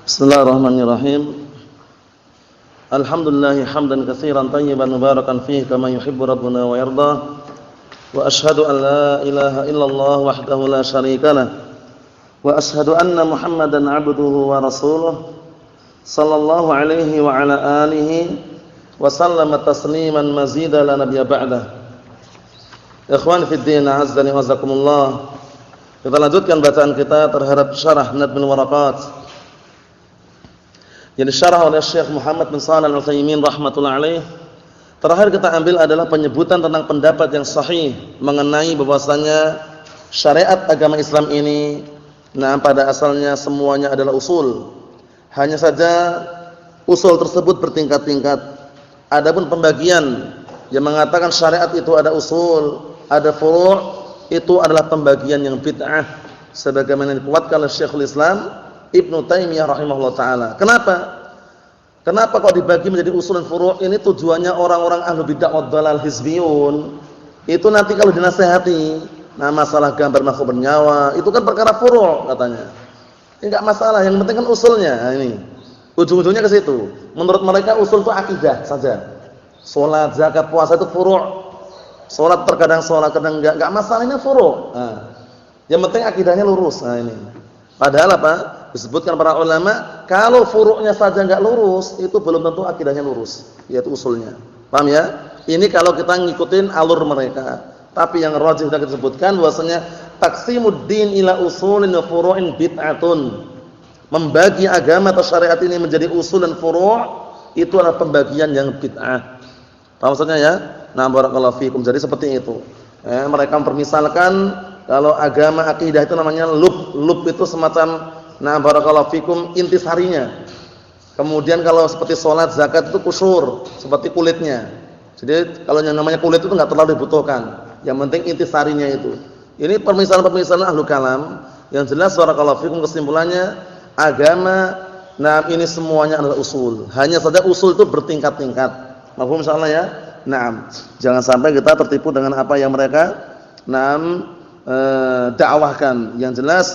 Bismillahirrahmanirrahim. Alhamdulillah hamdan katsiran tayyiban mubarakan fihi kama yuhibbu rabbuna wa yarda. Wa asyhadu an la ilaha illallah wahdahu la syarikalah. Wa asyhadu anna Muhammadan 'abduhu wa rasuluh sallallahu alaihi wa ala alihi wa sallama tasliman mazida la nabiyya ba'dah. Ikhwan fi din, azza wa jazakumullah. Kita lanjutkan bacaan kita terhadap syarah Nadmul Waraqat yang disyarah oleh Syekh Muhammad bin Shalih Al-Utsaimin rahimatullah alaih. Terakhir kita ambil adalah penyebutan tentang pendapat yang sahih mengenai bahwasanya syariat agama Islam ini pada asalnya semuanya adalah usul. Hanya saja usul tersebut bertingkat-tingkat. Adapun pembagian yang mengatakan syariat itu ada usul, ada furu', itu adalah pembagian yang bid'ah sebagaimana dikuatkan oleh Syekhul Islam Ibnu Taimiyah rahimahullah taala. Kenapa? Kenapa kok dibagi menjadi usul dan furu'? Ini tujuannya orang-orang ahlu bid'ah wad dhalal hizbiyun. Itu nanti kalau dinasihati, masalah gambar makhluk bernyawa, itu kan perkara furu' katanya. Ini enggak masalah, yang penting kan usulnya. Nah, ini. Ujung-ujungnya ke situ. Menurut mereka usul itu akidah saja. Salat, zakat, puasa itu furu'. Salat terkadang salat, kadang enggak masalahnya furu'. Nah, yang penting akidahnya lurus. Nah, ini. Padahal apa? Disebutkan para ulama, kalau furu'nya saja enggak lurus, itu belum tentu akidahnya lurus, yaitu usulnya. Paham ya? Ini kalau kita ngikutin alur mereka. Tapi yang rajih sudah kita sebutkan bahwasanya taqsimuddin ila usulin wa furu'in bid'atun. Membagi agama atau syariat ini menjadi usul dan furu', itu adalah pembagian yang bid'ah. Paham maksudnya ya? Nah, barakallahu fikum. Jadi seperti itu. Mereka mempermisalkan kalau agama akidah itu namanya lub. Lub itu semacam barakallahu fikum intisarinya. Kemudian kalau seperti salat, zakat itu kusur, seperti kulitnya. Jadi kalau yang namanya kulit itu enggak terlalu dibutuhkan. Yang penting intisarinya itu. Ini permisalan-permisalan ahlu kalam. Yang jelas barakallahu fikum kesimpulannya agama ini semuanya adalah usul. Hanya saja usul itu bertingkat-tingkat. Mafhum insyaallah ya? Jangan sampai kita tertipu dengan apa yang mereka dakwahkan. Yang jelas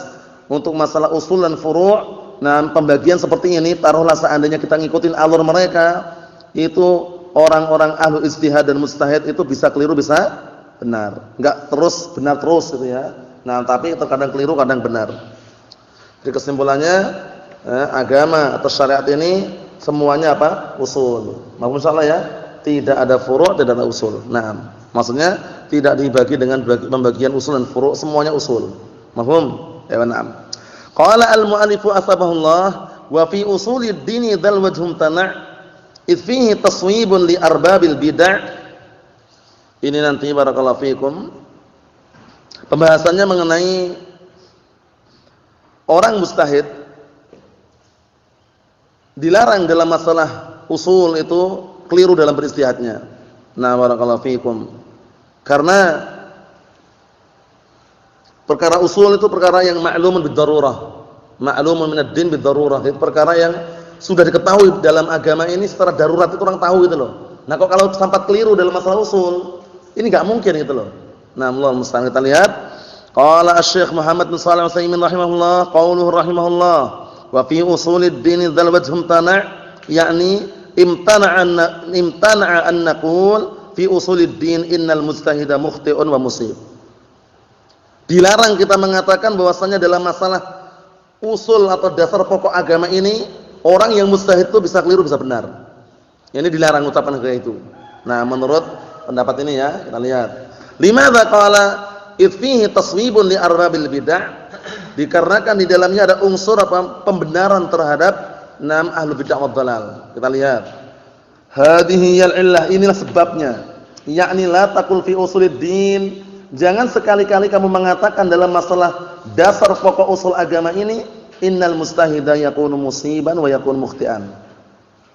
untuk masalah usul dan furu', pembagian seperti ini, taruhlah seandainya kita ngikutin alur mereka, itu orang-orang ahlu ijtihad dan mujtahid itu bisa keliru, bisa benar. Enggak terus benar terus gitu ya. Tapi terkadang keliru, kadang benar. Jadi kesimpulannya, agama atau syariat ini semuanya apa? Usul. Maksudnya insyaallah ya, tidak ada furu', tidak ada usul. Maksudnya tidak dibagi dengan pembagian usul dan furu', semuanya usul. Mafhum? Ya, na'am. Qala al-mu'allifu asbahullah wa fi usulid dini dzal wajhum tana' id fihi taswibun li arbabil bid'ah. Ini nanti barakallahu fikum pembahasannya mengenai orang mujtahid dilarang dalam masalah usul itu keliru dalam berijtihadnya. Barakallahu fikum. Karena perkara usul itu perkara yang ma'lumun bid-darurah. Ma'lumun minad din bid-darurah. Itu perkara yang sudah diketahui dalam agama ini secara darurat, itu orang tahu gitu loh. Kok kalau sampai keliru dalam masalah usul, ini enggak mungkin gitu loh. Allah musta'an. Kita lihat qala asy-syekh Muhammad bin Shalih Al-Utsaimin rahimahullah, qauluhu rahimahullah, wa fi usulid din dzal wajhum tana', yakni imtana'a an naqul fi usulid din innal mujtahida mukhti'un wa musib. Dilarang kita mengatakan bahwasanya dalam masalah usul atau dasar pokok agama ini orang yang mujtahid itu bisa keliru, bisa benar. Ini dilarang ucapan kayak itu. Menurut pendapat ini ya, kita lihat. Limadza qala id fihi taswibun li arbabil bid'ah? Dikarenakan di dalamnya ada unsur pembenaran terhadap ahlu bid'ah wad dhalal. Kita lihat. Hadhihi al-illah, inilah sebabnya. Yakni la taqul fi usulid din. Jangan sekali-kali kamu mengatakan dalam masalah dasar pokok usul agama ini, innal mujtahida yakunu musiban wa yakunu mukhti'an.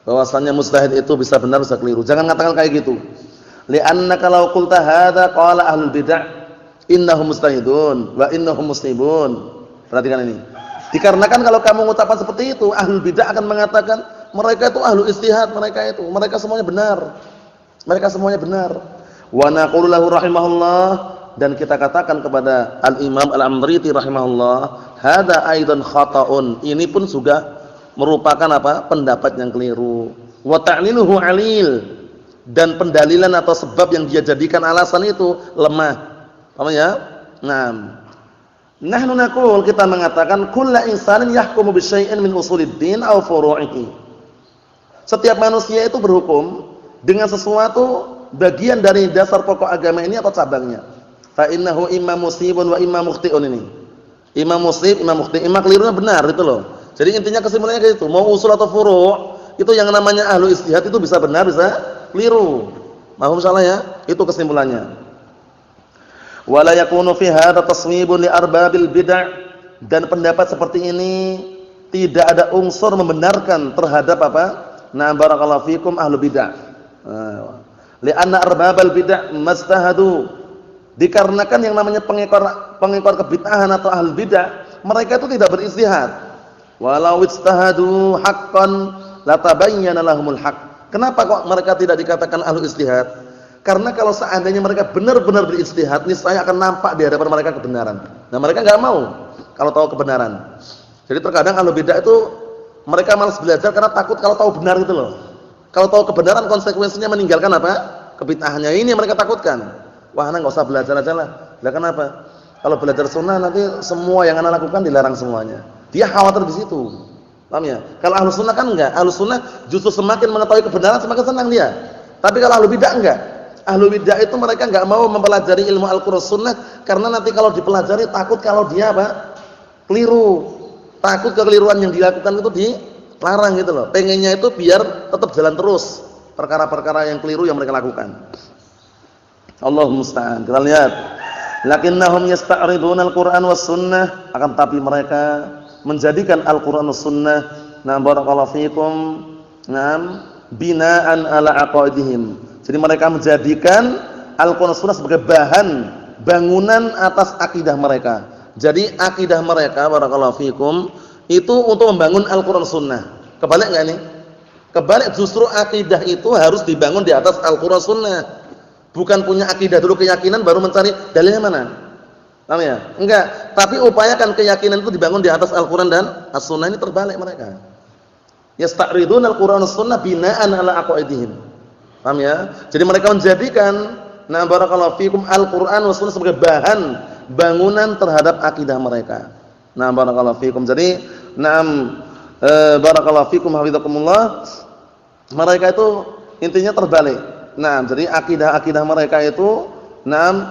Bahwasanya mujtahid itu bisa benar, bisa keliru. Jangan mengatakan kayak gitu. Li'annaka law qulta hadza qala ahlul bid'ah innahum mujtahidun wa innahum musibun. Perhatikan ini. Dikarenakan kalau kamu mengucapkan seperti itu, ahlul bid'ah akan mengatakan mereka itu ahlu ijtihad, mereka semuanya benar. Mereka semuanya benar. Wa naqulu lahu rahimahullah, dan kita katakan kepada Al-Imam Al-Amriti rahimahullah, hadza aidan khata'un, ini pun juga merupakan apa? Pendapat yang keliru. Wa ta'liluhu 'alil, dan pendalilan atau sebab yang dia jadikan alasan itu lemah. Paham ya? Nah, nahnu naqul, kita mengatakan kullu insanin yahkumu bi syai'in min usuliddin aw furu'ihi. Setiap manusia itu berhukum dengan sesuatu bagian dari dasar pokok agama ini atau cabangnya. Fa innahu imma musibun wa imma mukhti'un ini. Imam musib, imam mukhti', imam kelirunya benar itu loh. Jadi intinya kesimpulannya kayak gitu. Mau usul atau furu', itu yang namanya ahlu ijtihad itu bisa benar, bisa keliru. Mahum salah ya? Itu kesimpulannya. Wala yakunu fi hadza taswibun li arbabil bid'ah, dan pendapat seperti ini tidak ada unsur membenarkan terhadap apa? Na barakallahu fikum ahlu bid'ah. Li'anna arbabal bid'ah mastahadu, dikarenakan yang namanya pengekor kebid'ahan atau ahlu bid'ah, mereka itu tidak beristihad. Walau ijtahadu haqqan latabayyana lahumul haqq. Kenapa kok mereka tidak dikatakan ahlu ijtihad? Karena kalau seandainya mereka benar-benar berijtihad, niscaya akan nampak di hadapan mereka kebenaran. Nah, mereka enggak mau kalau tahu kebenaran. Jadi terkadang ahlu bid'ah itu mereka malas belajar karena takut kalau tahu benar itu loh. Kalau tahu kebenaran konsekuensinya meninggalkan apa? Kebid'ahannya. Ini yang mereka takutkan. Wah, anak enggak usah belajar aja lah. Lah kenapa? Kalau belajar sunnah nanti semua yang anak lakukan dilarang semuanya. Dia khawatir di situ. Paham ya? Kalau ahlu sunnah kan enggak. Ahlu sunnah justru semakin mengetahui kebenaran semakin senang dia. Tapi kalau ahlu bid'ah enggak. Ahlu bid'ah itu mereka enggak mau mempelajari ilmu Al-Qur'an Sunnah karena nanti kalau dipelajari takut kalau dia apa? Keliru. Takut kekeliruan yang dilakukan itu dilarang gitu loh. Pengennya itu biar tetap jalan terus perkara-perkara yang keliru yang mereka lakukan. Allahumma musta'an. Kita lihat. Lakinnahum yasta'riduna al-Qur'an was sunnah, akan tapi mereka menjadikan Al-Qur'an was sunnah, na barakallahu fikum, nam binaan ala aqaidihim. Jadi mereka menjadikan Al-Qur'an was sunnah sebagai bahan bangunan atas akidah mereka. Jadi akidah mereka barakallahu fikum itu untuk membangun Al-Qur'an sunnah. Kebalik enggak ini? Kebalik, justru akidah itu harus dibangun di atas Al-Qur'an sunnah. Bukan punya akidah dulu, keyakinan baru mencari dalilnya mana. Paham ya? Enggak, tapi upayakan keyakinan itu dibangun di atas Al-Qur'an dan As-Sunnah. Ini terbalik mereka. Yasta'ridun Al-Qur'an As-Sunnah binaan ala aqaidihim. Paham ya? Jadi mereka menjadikan na barakallahu fikum Al-Qur'an was Sunnah sebagai bahan bangunan terhadap akidah mereka. Na barakallahu fikum. Jadi barakallahu fikum hafizakumullah. Mereka itu intinya terbalik. Nah, jadi akidah-akidah mereka itu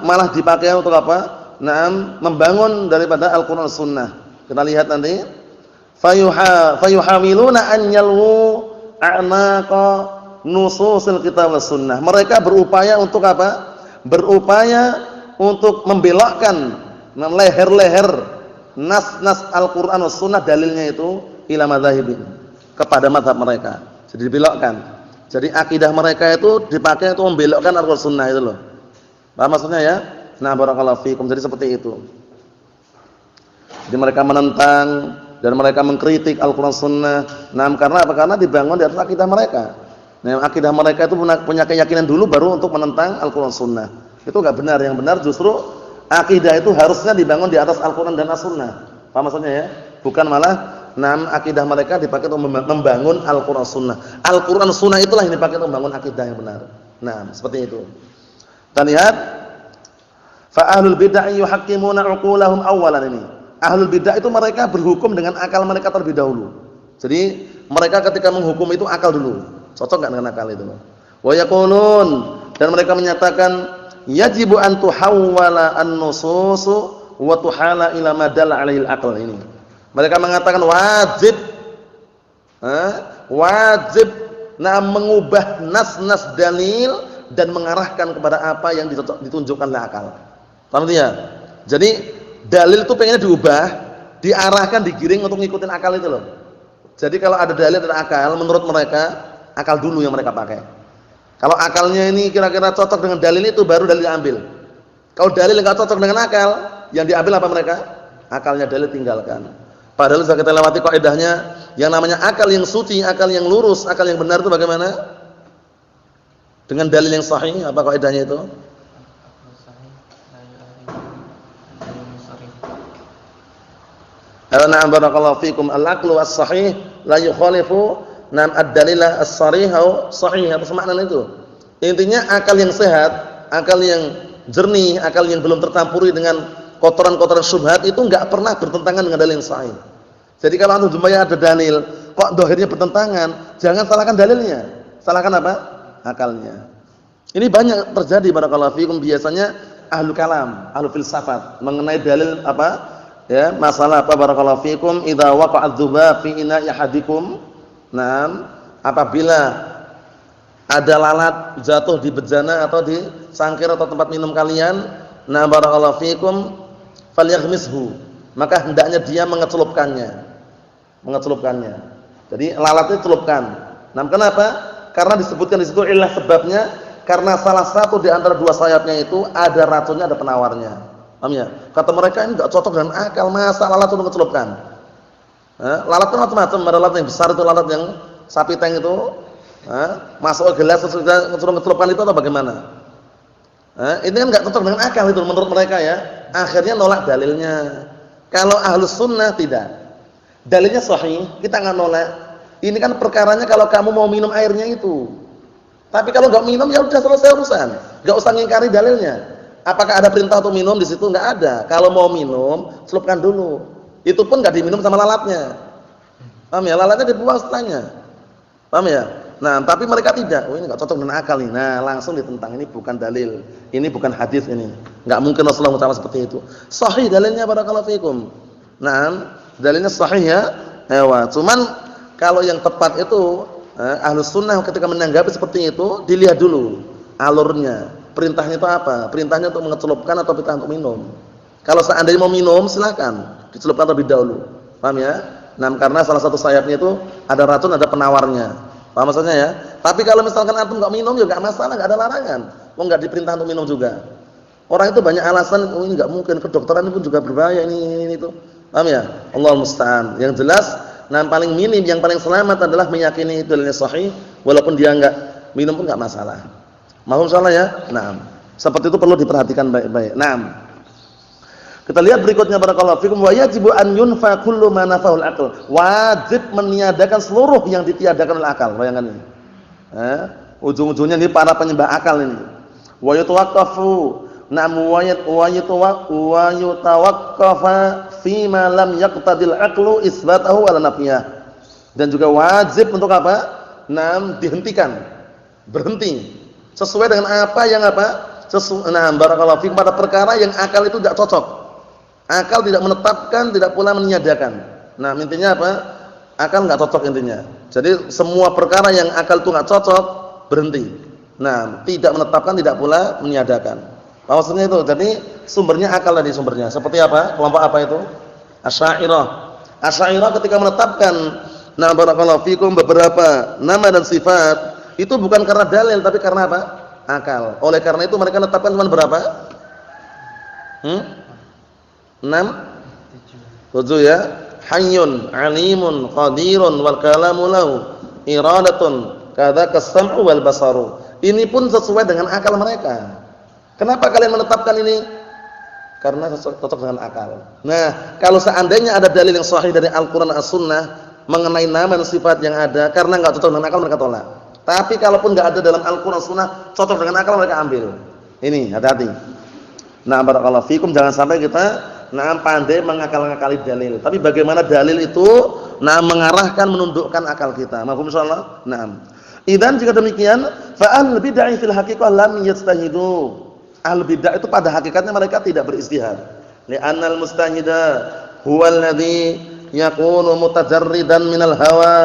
malah dipakai untuk apa? Membangun daripada Al-Qur'an Sunnah. Kita lihat nanti. Fayuhawiluna an yalwu a'naqa nususil kitab was sunnah. Mereka berupaya untuk apa? Berupaya untuk membelokkan leher-leher nas-nas Al-Qur'an was sunnah, dalilnya itu ila madzhabin, kepada mazhab mereka. Jadi dibelokkan. Jadi akidah mereka itu dipakai untuk membelokkan Al-Qur'an Sunnah itu loh. Paham maksudnya ya? Nah, barakallahu fikum. Jadi seperti itu. Jadi mereka menentang dan mereka mengkritik Al-Qur'an Sunnah. Nah, karena apa? Karena dibangun di atas akidah mereka. Nah, akidah mereka itu punya keyakinan dulu baru untuk menentang Al-Qur'an Sunnah. Itu enggak benar. Yang benar justru akidah itu harusnya dibangun di atas Al-Qur'an dan As-Sunnah. Paham maksudnya ya? Bukan malah akidah mereka dipakai untuk membangun Al-Qur'an Sunnah. Al-Qur'an Sunnah itulah yang dipakai untuk membangun akidah yang benar. Nah, seperti itu. Kita lihat, fa ahlul bid'ah yuhakkimuna 'uqulahum awwalan ini. Ahlul bid'ah itu mereka berhukum dengan akal mereka terlebih dahulu. Jadi, mereka ketika menghukum itu akal dulu. Cocok enggak dengan akal itu? Wa yaqulun, dan mereka menyatakan yajibu an tuhawwala an-nususu wa tuhala ila ma dalla 'alaihi al-aql ini. Mereka mengatakan wajib mengubah nas-nas dalil dan mengarahkan kepada apa yang ditunjukkan oleh akal. Paham tidak? Jadi dalil itu pengennya diubah, diarahkan, digiring untuk ngikutin akal itu loh. Jadi kalau ada dalil dan akal, menurut mereka akal dulu yang mereka pakai. Kalau akalnya ini kira-kira cocok dengan dalil itu, baru dalil diambil. Kalau dalil enggak cocok dengan akal, yang diambil apa mereka? Akalnya dalil tinggalkan. Padahal sudah kita lewati kaidahnya, yang namanya akal yang suci, akal yang lurus, akal yang benar itu bagaimana? Dengan dalil yang sahih, apa kaidahnya itu? Na'am barakallahu fikum. Al-aqlu as-sahih la yukhalifu nam ad-dalila as-sarih au sahih. Apa maknanya itu? Intinya akal yang sehat, akal yang jernih, akal yang belum tercampuri dengan kotoran-kotoran syubhat itu enggak pernah bertentangan dengan dalil yang sahih. Jadi kalau antum jumpai ada dalil kok dohirnya bertentangan, jangan salahkan dalilnya. Salahkan apa? Akalnya. Ini banyak terjadi barakallahu fikum biasanya ahlu kalam, ahlu filsafat mengenai dalil apa? Ya, masalah apa barakallahu fikum idza waqa'a dzubab fi ina'i ahadikum. Naam, apabila ada lalat jatuh di bejana atau di cangkir atau tempat minum kalian, na barakallahu fikum falyaghmishu, maka hendaknya dia mengecelupkannya. Jadi lalatnya celupkan. Nah, kenapa? Karena disebutkan di situ illah sebabnya karena salah satu di antara dua sayapnya itu ada racunnya, ada penawarnya. Paham ya? Kata mereka ini enggak cocok dengan akal, masa lalat itu mengecelupkan. Lalat itu macam-macam, ada lalat yang besar itu lalat yang sapi tank itu, masuk ke gelas terus suruh ngecelupkan itu atau bagaimana? Ini kan enggak cocok dengan akal itu menurut mereka ya. Akhirnya nolak dalilnya. Kalau ahlus sunnah tidak. Dalilnya sahih, kita enggak nolak. Ini kan perkaranya kalau kamu mau minum airnya itu. Tapi kalau enggak minum ya udah selesai urusan. Enggak usah ngingkari dalilnya. Apakah ada perintah untuk minum di situ? Enggak ada. Kalau mau minum, celupkan dulu. Itu pun enggak diminum sama lalatnya. Paham ya? Lalatnya dibuang setelahnya. Paham ya? Nah, tapi mereka tidak. Oh, ini enggak cocok dengan akal nih. Nah, langsung ditentang. Ini bukan dalil. Ini bukan hadis ini. Enggak mungkin Rasulullah SAW seperti itu. Sahih dalilnya barakallahu fikum. Nah, dalilnya sahih ya. Ewa. Cuman kalau yang tepat itu Ahlus Sunnah ketika menanggapi seperti itu dilihat dulu alurnya. Perintahnya itu apa? Perintahnya untuk mengecelupkan atau perintah untuk minum? Kalau seandainya mau minum silakan dicelupkan terlebih dahulu. Paham ya? Nah, karena salah satu sayapnya itu ada racun, ada penawarnya. Paham maksudnya ya? Tapi kalau misalkan antum enggak minum juga enggak masalah, enggak ada larangan. Mau enggak diperintah untuk minum juga. Orang itu banyak alasan, oh ini enggak mungkin, kedokteran pun juga berbahaya ini itu. Paham ya? Allahu musta'an. Yang jelas, nah paling minim, yang paling selamat adalah meyakini itu dalilnya sahih, walaupun dia enggak minum pun enggak masalah. Mohon salah ya? Naam. Seperti itu perlu diperhatikan baik-baik. Naam. Kita lihat berikutnya barakallahu fikum wa yajibu an yunfa kullu ma nafahul aql. Wajib meniadakan seluruh yang ditiadakan oleh akal. Bayangkan ini. Ujung-ujungnya ini para penyembah akal ini. Wa yatawaqqafu na'am wa yatawaqqafa fi ma lam yaqtadil aqlu isbatahu ala nafiyah. Dan juga wajib untuk apa? Naam, dihentikan. Berhenti. Sesuai dengan apa yang apa? Nah, barakallahu fikum pada perkara yang akal itu tidak cocok. Akal tidak menetapkan, tidak pula meniadakan. Nah, intinya apa? Akal enggak cocok intinya. Jadi semua perkara yang akal itu enggak cocok, berhenti. Nah, tidak menetapkan, tidak pula meniadakan. Maksudnya itu. Jadi sumbernya akal tadi sumbernya. Seperti apa? Kelompok apa itu? Asy'ariyah. Asy'ariyah ketika menetapkan nah barakallahu fikum beberapa nama dan sifat itu bukan karena dalil tapi karena apa? Akal. Oleh karena itu mereka menetapkan cuma berapa? 6 7 ya. Hayyun, 'alimun, qadirun wal kalamu lahu iradatun kadza kas-sam'u wal basaru. Ini pun sesuai dengan akal mereka. Kenapa kalian menetapkan ini? Karena cocok dengan akal. Nah, kalau seandainya ada dalil yang sahih dari Al-Qur'an As-Sunnah mengenai nama dan sifat yang ada karena enggak cocok dengan akal mereka tolak. Tapi kalaupun enggak ada dalam Al-Qur'an Sunnah cocok dengan akal mereka ambil. Ini hati-hati. Nah, barakallahu fikum jangan sampai kita pandai mengakal-ngakali dalil. Tapi bagaimana dalil itu mengarahkan menundukkan akal kita. Mafhum insyaallah? Naam. Idzan jika demikian fa ahlul bid'ah fil haqiqah lam yastahidu. Ahlul bid'ah itu pada hakikatnya mereka tidak beristihad. Li'annal mustahida huwa alladhi yakunu mutajarridan minal hawa.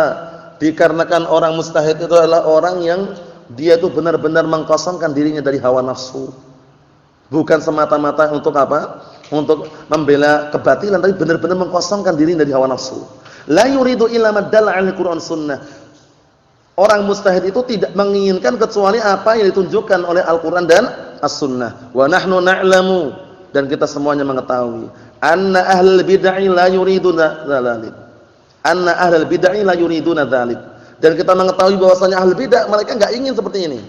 Dikarenakan orang mustahid itu adalah orang yang dia itu benar-benar mengkosongkan dirinya dari hawa nafsu. Bukan semata-mata untuk apa? Untuk membela kebatilan, tapi benar-benar mengkosongkan diri dari hawa nafsu. La yuridu illa ma dalla 'alal Qur'an sunnah. Orang mustahid itu tidak menginginkan kecuali apa yang ditunjukkan oleh Al-Qur'an dan As-Sunnah. Wa nahnu na'lamu, dan kita semuanya mengetahui anna ahlul bid'ah la yuriduna dzalik. Anna ahlul bid'ah la yuriduna dzalik. Dan kita mengetahui bahwasanya ahlul bid'ah mereka enggak ingin seperti ini.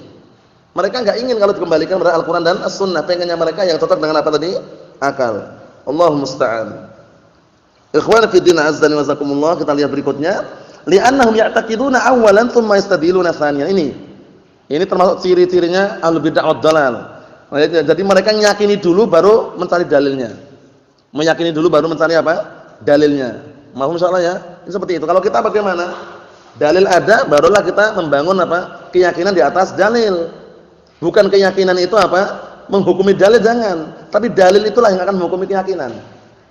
Mereka enggak ingin kalau dikembalikan kepada Al-Qur'an dan As-Sunnah. Pengennya mereka yang cocok dengan apa tadi? Akal. Allahu musta'an. Ikhwan fi din azza wa jazakumullah, kita lihat berikutnya. Li'annahum ya'taqiduna awwalan tsumma yastadiluna tsaniyan. Ini termasuk ciri-cirinya ahlul bid'ah wad dhalal. Jadi mereka meyakini dulu baru mencari dalilnya. Meyakini dulu baru mencari apa? Dalilnya. Mohon insyaallah ya. Ini seperti itu. Kalau kita bagaimana? Dalil ada barulah kita membangun apa? Keyakinan di atas dalil. Bukan keyakinan itu apa? Menghukumi dalil, jangan. Tapi dalil itulah yang akan menghukumi keyakinan.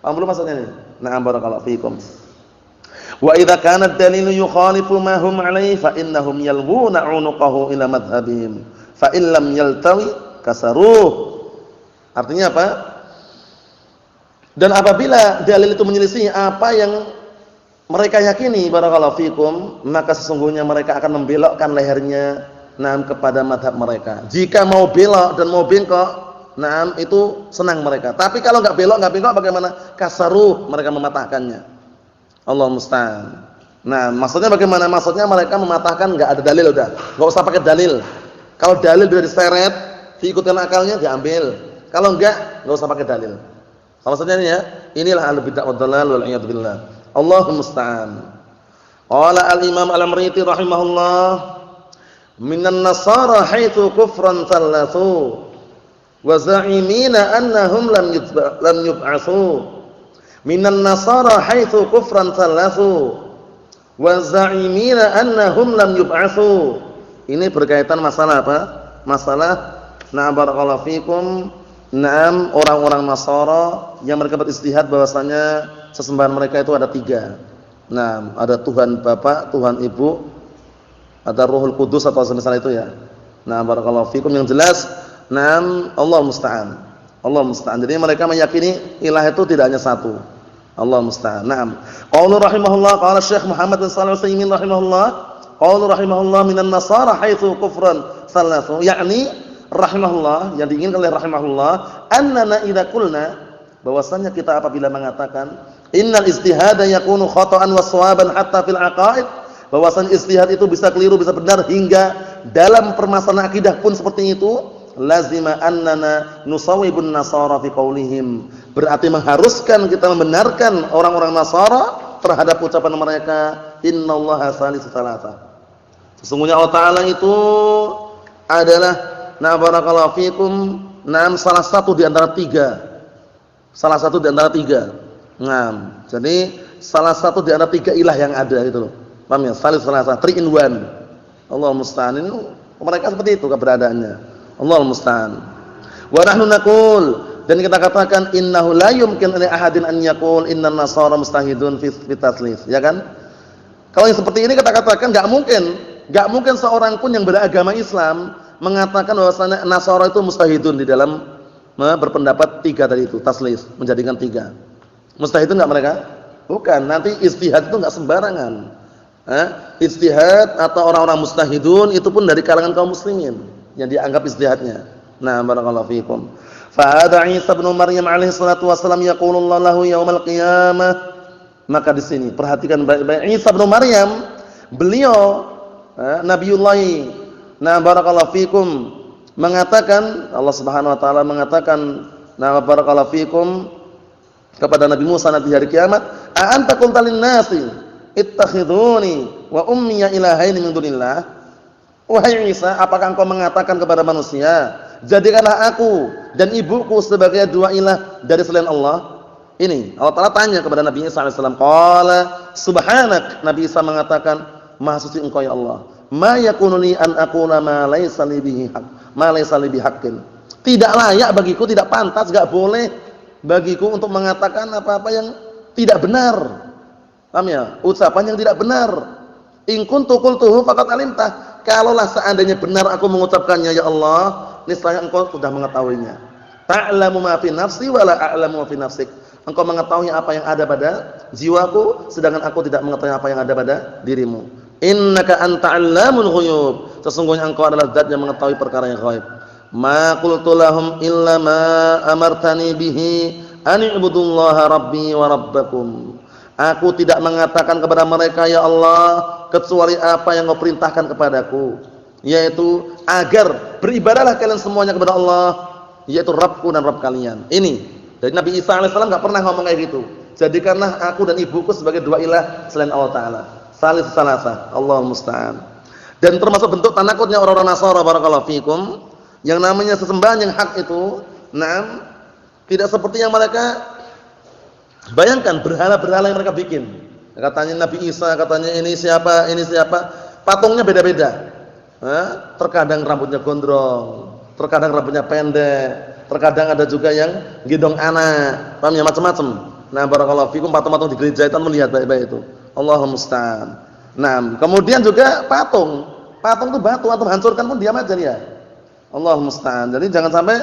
Paham belum maksudnya ini? Na'am barakallahu fikum. Wa idza kana ad-dalilu yukhalifu ma hum 'alaihi fa innahum yalwuna 'unuqahu ila madhhabihim. Fa in lam yaltawi kasaruh. Artinya apa? Dan apabila dalil itu menyelisih apa yang mereka yakini, barakallahu fikum, maka sesungguhnya mereka akan membelokkan lehernya kepada madhab mereka. Jika mau belok dan mau bengkok, itu senang mereka. Tapi kalau enggak belok, enggak bengkok bagaimana? Kasaruh, mereka mematahkannya. Allah musta'an. Nah, maksudnya bagaimana? Maksudnya mereka mematahkan enggak ada dalil udah. Enggak usah pakai dalil. Kalau dalil sudah diseret, diikutin akalnya diambil. Kalau enggak usah pakai dalil. Maksudnya ini ya, inilah al-bid'ah wad dhalal wal iyad billah. Allahu musta'an. Qala al-Imam Al-Amriti rahimahullah, minan nasara haitsu kufran thalathu wa za'imina annahum lam yub'atsu. Minan nasara haitsu kufran thalathu wa za'imina annahum lam yub'atsu. Ini berkaitan masalah apa? Masalah barakallahu fikum, orang-orang Nasara yang mereka beristihad bahwasanya sesembahan mereka itu ada 3. Ada Tuhan Bapa, Tuhan Ibu, ada Ruhul Kudus atau semisal itu ya. Barakallahu fikum, yang jelas Allah musta'an. Allah musta'an. Jadi mereka meyakini ilah itu tidak hanya satu. Allah musta'an. Qaulu rahimahullah, qala Syekh Muhammad bin Shalih Al-Utsaimin rahimahullah, qaulu rahimahullah minan nasara haitsu kufran thalathu, yakni rahimahullah, yang diinginkan oleh rahimahullah, annana idza qulna, bahwasanya kita apabila mengatakan innal ijtihada yakunu khata'an wa shawaban hatta fil aqaid, bahwasanya ijtihad itu bisa keliru bisa benar hingga dalam permasalahan akidah pun seperti itu, lazima annana nusawwibun nasara fi qaulihim, berarti mengharuskan kita membenarkan orang-orang Nasara terhadap ucapan mereka innallaha salisu salasa. Sesungguhnya Allah Ta'ala itu adalah barakallahu fikum, salah satu di antara 3. Salah satu di antara 3. Jadi salah satu di antara 3 ilah yang ada gitu loh. Paham ya? Salis salasa, 3 in 1. Allah musta'an. Ini mereka seperti itu keberadaannya. Allah musta'an. Wa nahnu naqul, dan kita katakan innahu la yumkin li ahadin an yaqul innan nasara mustahidun fi taslits, ya kan? Kalau yang seperti ini kita katakan enggak mungkin seorang pun yang beragama Islam mengatakan bahwasanya Nasara itu mustahidun di dalam berpendapat 3 tadi itu, taslis, menjadikan 3. Mustahidun enggak mereka? Bukan, nanti ijtihad itu enggak sembarangan. Ijtihad atau orang-orang mustahidun itu pun dari kalangan kaum muslimin yang dianggap ijtihadnya. Barakallahu fikum. Fa hadza Isa bin Maryam alaihi salatu wasallam yaqulullahu lahu yaumal qiyamah. Maka di sini perhatikan baik-baik, Isa bin Maryam, beliau Nabiullah, barakallahu fikum, mengatakan, Allah Subhanahu wa taala mengatakan, barakallahu fikum, kepada Nabi Musa nanti hari kiamat, a anta qulta lin nasi ittakhiduni wa ummi ilahaini min dunillah. Wahai Isa, apakah engkau mengatakan kepada manusia, jadikanlah aku dan ibuku sebagai 2 ilah dari selain Allah? Ini Allah Ta'ala tanya kepada Nabi Isa alaihi salam. Qala subhanak, Nabi Isa mengatakan, maha suci engkau ya Allah. Ma yakunu li an aqula ma laysa li bihi haqq, ma laysa li bihaqqin. Tidak layak bagiku, tidak pantas, enggak boleh bagiku untuk mengatakan apa-apa yang tidak benar. Paham ya? Ucapan yang tidak benar. In kuntu qultuhu faqad alimtah. Kalaulah seandainya benar aku mengucapkannya ya Allah, niscaya engkau sudah mengetahuinya. Ta'lamu ma fi nafsi wa la a'lamu ma fi nafsik. Engkau mengetahui apa yang ada pada jiwaku, sedangkan aku tidak mengetahui apa yang ada pada dirimu. Innaka anta 'allamul ghuyub. Sesungguhnya engkau adalah zat yang mengetahui perkara yang ghaib. Ma qultu lahum illa ma amartani bihi an i'budullaha rabbi wa rabbakum. Aku tidak mengatakan kepada mereka ya Allah kecuali apa yang Kau perintahkan kepadaku, yaitu agar beribadahlah kalian semuanya kepada Allah, yaitu Rabbku dan Rabb kalian. Ini dari Nabi Isa alaihissalam enggak pernah ngomong kayak gitu. jadikanlah aku dan ibuku sebagai dua ilah selain Allah Ta'ala. Salis salasa, Allahul musta'an. Dan termasuk bentuk tanakutnya orang-orang Nasara, barakallahu fikum, yang namanya sesembahan yang hak itu, tidak seperti yang mereka bayangkan, berhala-berhala yang mereka bikin. Katanya Nabi Isa, katanya ini siapa, patungnya beda-beda. Terkadang rambutnya gondrong, terkadang rambutnya pendek, terkadang ada juga yang gendong anak, paham ya, macam-macam. Nah, barakallahu fikum, patung-patung di gereja itu melihat baik-baik itu. Allahumma musta'an. Nah, kemudian juga patung itu batu, atau hancurkan pun diam aja dia. Allahumma musta'an. Jadi jangan sampai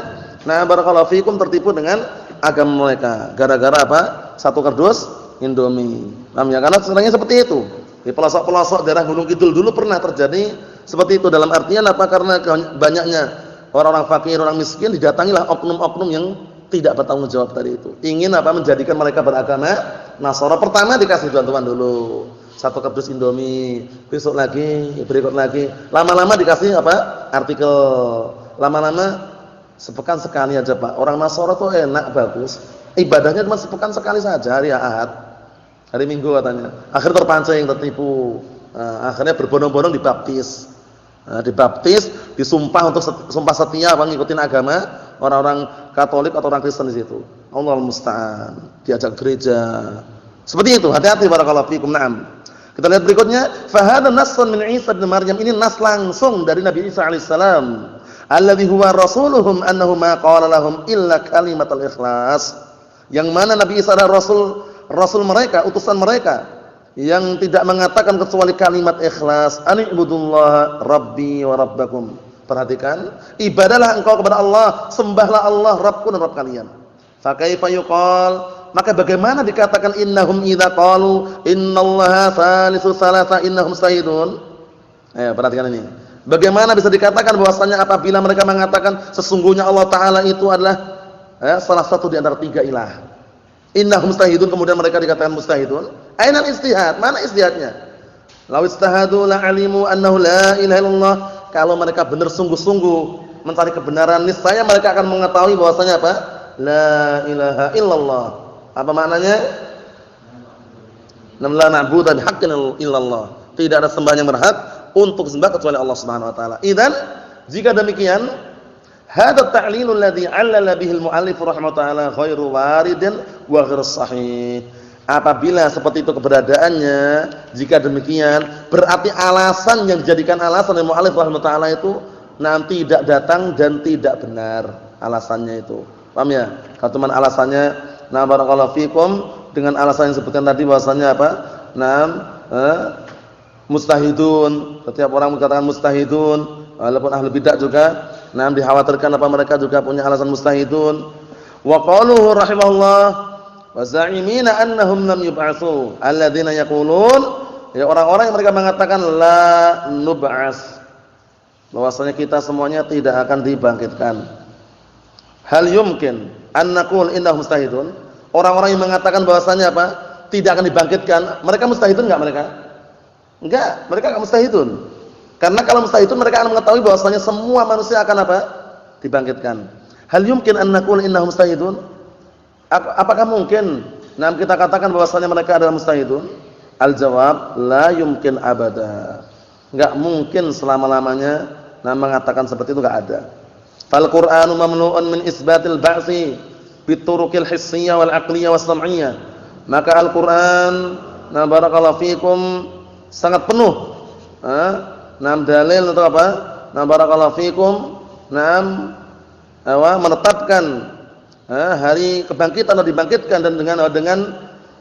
barakallahu fikum tertipu dengan agama mereka gara-gara apa? Satu kardus Indomie. Paham ya? Karena sebenarnya seperti itu. Di pelosok-pelosok daerah Gunung Kidul dulu pernah terjadi seperti itu, dalam artian apa? Karena banyaknya orang-orang fakir, orang miskin, didatangilah oknum-oknum yang tidak bertanggung jawab tadi itu. Ingin apa? Menjadikan mereka beragama Nasara. Pertama dikasih bantuan dulu. Satu kardus Indomie, besok lagi, berikut lagi. Lama-lama dikasih apa? Artikel. Lama-lama sepekan sekali aja, Pak. Orang Nasara tuh enak, bagus. Ibadahnya cuma sepekan sekali saja, hari Ahad. Hari Minggu katanya. Akhirnya terpancing, tertipu. Akhirnya berbondong-bondong dibaptis. Dibaptis, disumpah untuk sumpah setia ngikutin agama orang-orang Katolik atau orang Kristen di situ. Allahul musta'an. Diajak gereja. Seperti itu. Hati-hati barakallahu fikum. Naam. Kita lihat berikutnya, fa hadza nassun min Isa bin Maryam. Ini nas langsung dari Nabi Isa alaihissalam. Alladzi huwa rasuluhum annahu ma qala lahum illa kalimatul ikhlas. Yang mana Nabi Isa adalah rasul mereka, utusan mereka, yang tidak mengatakan kecuali kalimat ikhlas. Ani'budullaha rabbi wa rabbakum. Perhatikan, ibadahlah engkau kepada Allah, sembahlah Allah, Rabbku dan Rabb kalian. Fa kaifa yuqal? Maka bagaimana dikatakan innahum idza qalu innallaha salisu salasa innahum sahidun? Perhatikan ini. Bagaimana bisa dikatakan bahwasanya apabila mereka mengatakan sesungguhnya Allah Ta'ala itu adalah salah satu di antara tiga ilah. Innahum mustahidun, kemudian mereka dikatakan mustahidun. Ainal istihad? Mana istihadnya? Law istahadu la alimu annahu la ilaha illallah. Kalau mereka benar sungguh-sungguh mencari kebenaran, niscaya mereka akan mengetahui bahwasanya apa? La ilaha illallah. Apa maknanya? La na'budu bihaqqin illallah. Tidak ada sembahan yang berhak untuk sembah kecuali Allah Subhanahu wa taala. Idzan, jika demikian, hadza ta'lilul ladzi 'allala bihil mu'allif rahimahullah taala ghairu waridin wa ghairu sahih. Apabila seperti itu keberadaannya, jika demikian berarti alasan yang dijadikan alasan oleh mu'allif rahimahullah taala itu nanti tidak datang dan tidak benar alasannya itu. Paham ya? Kalau cuma alasannya barakallahu fikum dengan alasan yang disebutkan tadi bahwasanya apa? Mustahidun. Setiap orang mengatakan mustahidun, walaupun ahli bidah juga dikhawatirkan apa mereka juga punya alasan mustahidun. Wa qaluhu rahimahullah wa za'imina annahum lam yub'atsu alladzina yaqulun, ya orang-orang yang mereka mengatakan la nub'ats, bahwasanya kita semuanya tidak akan dibangkitkan. Hal yumkin an naqul innahum mustahidun? Orang-orang yang mengatakan bahwasanya apa? Tidak akan dibangkitkan, mereka mustahidun enggak mereka? Enggak, mereka enggak mustahidun. Karena kalau mustahidun mereka akan mengetahui bahwasanya semua manusia akan apa? Dibangkitkan. Hal yumkin an naqul innahum mustahidun? Apakah mungkin kita katakan bahwasanya mereka adalah mustahidun? Al-jawab, la yumkin abada. Enggak mungkin selama-lamanya mengatakan seperti itu, enggak ada. Fal Qur'anu mamnu'un min isbatil ba'si bituruqil hissiyah wal aqliyah was sam'iyah. Maka Al-Qur'an barakallahu fikum sangat penuh dalil untuk apa? Barakallahu fikum menetapkan hari kebangkitan atau dibangkitkan dan dengan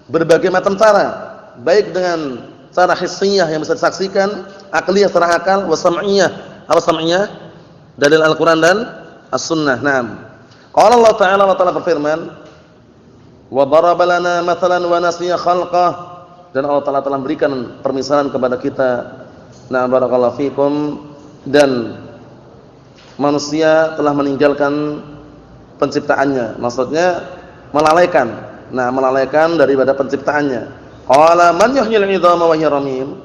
berbagai macam cara, baik dengan cara hissiyah yang bisa disaksikan, aqliyah secara akal, was sam'iyah. Apa sam'iyah? Dalil Al-Qur'an dan As-Sunnah. Qala Allah Ta'ala, wa ta'ala berfirman, wa daraba lana mathalan wa nasiya khalqah, dan Allah Ta'ala telah berikan permisalan kepada kita, barakallahu fikum, dan manusia telah meninggalkan penciptaannya, maksudnya melalaikan daripada penciptaannya. Qala man yuhyil 'idhama wa hiya ramim.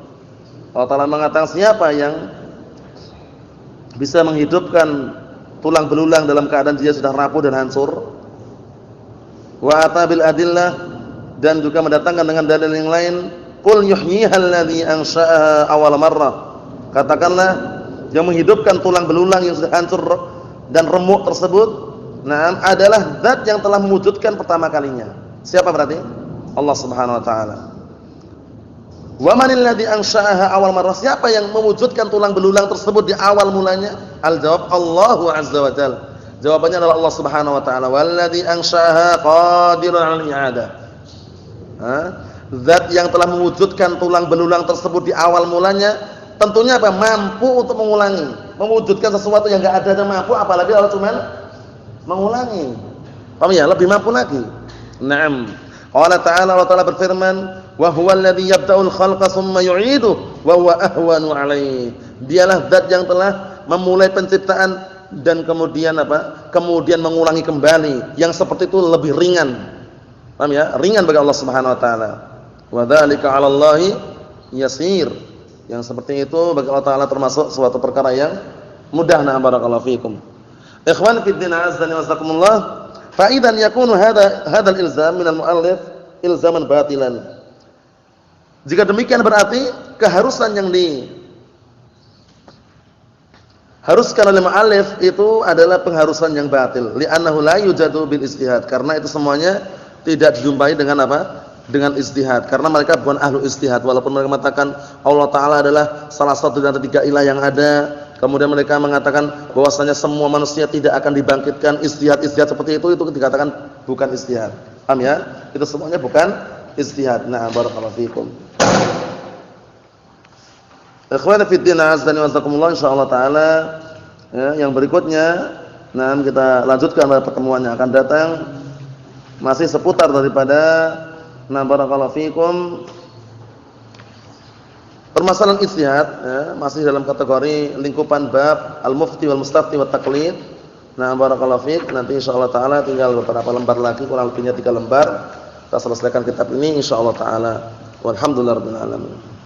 Allah Ta'ala mengatakan, siapa yang bisa menghidupkan tulang belulang dalam keadaan dia sudah rapuh dan hancur. Wa atabil adillah, dan juga mendatangkan dengan dalil yang lain, qul yuhyihal ladzi ansha'aha awal marrah. Katakanlah yang menghidupkan tulang belulang yang sudah hancur dan remuk tersebut, na'am, adalah zat yang telah mewujudkan pertama kalinya. Siapa berarti? Allah Subhanahu wa taala. Wa manil ladzi ansha'aha awal marrah? Siapa yang mewujudkan tulang belulang tersebut di awal mulanya? Al-jawab Allahu azza wa jalla. Jawabannya adalah Allah Subhanahu wa taala. Walladzi ansha'aha qadirun 'alal i'adah. Zat yang telah mewujudkan tulang belulang tersebut di awal mulanya tentunya apa? Mampu untuk mengulangi. Mewujudkan sesuatu yang enggak ada dan mampu, apalagi kalau cuma mengulangi. Paham ya? Lebih mampu lagi. Naam. Allah Ta'ala berfirman, "Wa huwal ladzi yabda'ul khalqa tsumma yu'iduhu wa huwa ahwanu 'alaihi." Dialah zat yang telah memulai penciptaan dan kemudian apa? Kemudian mengulangi kembali, yang seperti itu lebih ringan. Paham ya? Ringan bagi Allah Subhanahu wa taala. Wa dzalika 'ala Allahi yasir. Yang seperti itu bagi Allah Taala termasuk suatu perkara yang mudah. Na barakallahu fikum. Ikhwan fi din azza wa jazakumullah. Fa idzan yakunu hadzal ilzam min al-muallif ilzaman batilan. Jika demikian berarti keharusan yang haruskan oleh muallif itu adalah pengharusan yang batil. Li'annahu la yujadu bil ijtihad. Karena itu semuanya tidak dijumpai dengan apa? Dengan ijtihad. Karena mereka bukan ahlu ijtihad. Walaupun mereka mengatakan Allah Ta'ala adalah salah satu dari tiga ilah yang ada. Kemudian mereka mengatakan bahwasanya semua manusia tidak akan dibangkitkan. Ijtihad seperti itu dikatakan bukan ijtihad. Paham ya? Itu semuanya bukan ijtihad. Nah, barakallahu fikum. Ikhwan fi din azza wa jazakumullah, insyaallah taala ya, yang berikutnya kita lanjutkan pada pertemuan yang akan datang. Masih seputar daripada barakallahu fikum permasalahan ijtihad ya, masih dalam kategori lingkupan bab al-mufti wal mustafti wat taqlid. Barakallahu fik, nanti insyaallah taala tinggal beberapa lembar lagi, kurang lebihnya 3 lembar. Kita selesaikan kitab ini insyaallah taala. Walhamdulillahirabbil alamin.